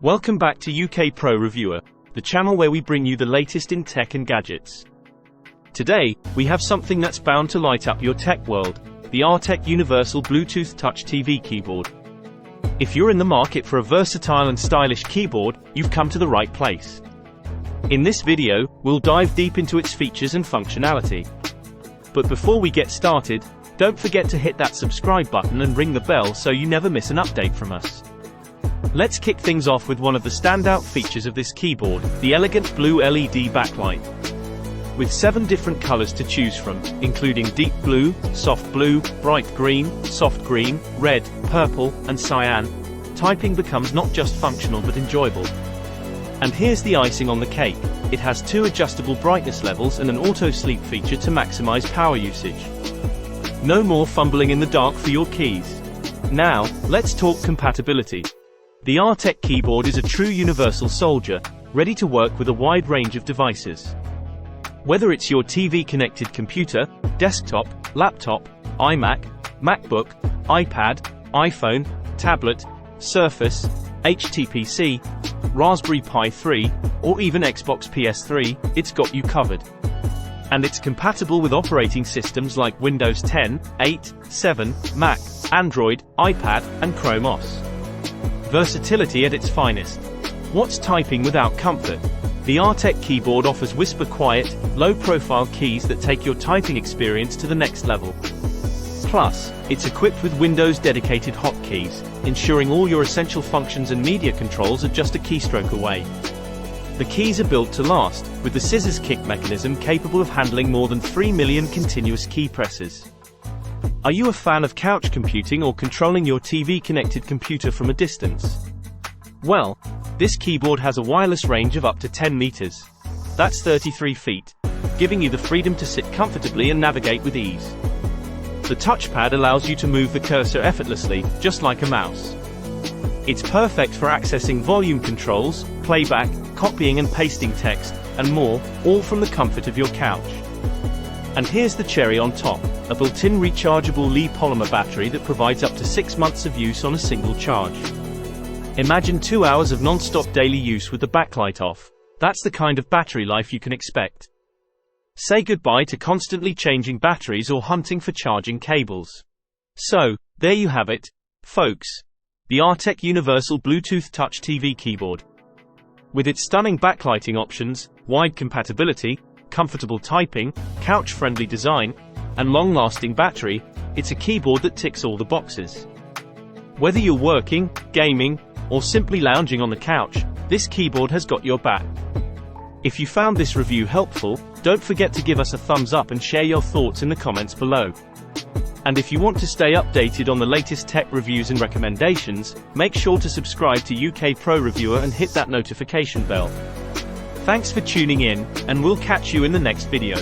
Welcome back to UK Pro Reviewer, the channel where we bring you the latest in tech and gadgets. Today, we have something that's bound to light up your tech world, the Arteck Universal Bluetooth Touch TV Keyboard. If you're in the market for a versatile and stylish keyboard, you've come to the right place. In this video, we'll dive deep into its features and functionality. But before we get started, don't forget to hit that subscribe button and ring the bell so you never miss an update from us. Let's kick things off with one of the standout features of this keyboard, the elegant blue LED backlight. With 7 different colors to choose from, including deep blue, soft blue, bright green, soft green, red, purple, and cyan, typing becomes not just functional but enjoyable. And here's the icing on the cake. It has 2 adjustable brightness levels and an auto sleep feature to maximize power usage. No more fumbling in the dark for your keys. Now, let's talk compatibility. The Arteck keyboard is a true universal soldier, ready to work with a wide range of devices. Whether it's your TV-connected computer, desktop, laptop, iMac, MacBook, iPad, iPhone, tablet, Surface, HTPC, Raspberry Pi 3, or even Xbox PS3, it's got you covered. And it's compatible with operating systems like Windows 10, 8, 7, Mac, Android, iPad, and Chrome OS. Versatility at its finest. What's typing without comfort? The Arteck keyboard offers whisper-quiet, low-profile keys that take your typing experience to the next level. Plus, it's equipped with Windows-dedicated hotkeys, ensuring all your essential functions and media controls are just a keystroke away. The keys are built to last, with the scissors kick mechanism capable of handling more than 3 million continuous key presses. Are you a fan of couch computing or controlling your TV-connected computer from a distance? Well, this keyboard has a wireless range of up to 10 meters. That's 33 feet, giving you the freedom to sit comfortably and navigate with ease. The touchpad allows you to move the cursor effortlessly, just like a mouse. It's perfect for accessing volume controls, playback, copying and pasting text, and more, all from the comfort of your couch. And here's the cherry on top, a built-in rechargeable Li polymer battery that provides up to 6 months of use on a single charge. Imagine 2 hours of non-stop daily use with the backlight off. That's the kind of battery life you can expect. Say goodbye to constantly changing batteries or hunting for charging cables. So, there you have it, folks. The Arteck Universal Bluetooth Touch TV Keyboard. With its stunning backlighting options, wide compatibility, comfortable typing, couch-friendly design, and long-lasting battery, it's a keyboard that ticks all the boxes. Whether you're working, gaming, or simply lounging on the couch, this keyboard has got your back. If you found this review helpful, don't forget to give us a thumbs up and share your thoughts in the comments below. And if you want to stay updated on the latest tech reviews and recommendations, make sure to subscribe to UK Pro Reviewer and hit that notification bell. Thanks for tuning in, and we'll catch you in the next video.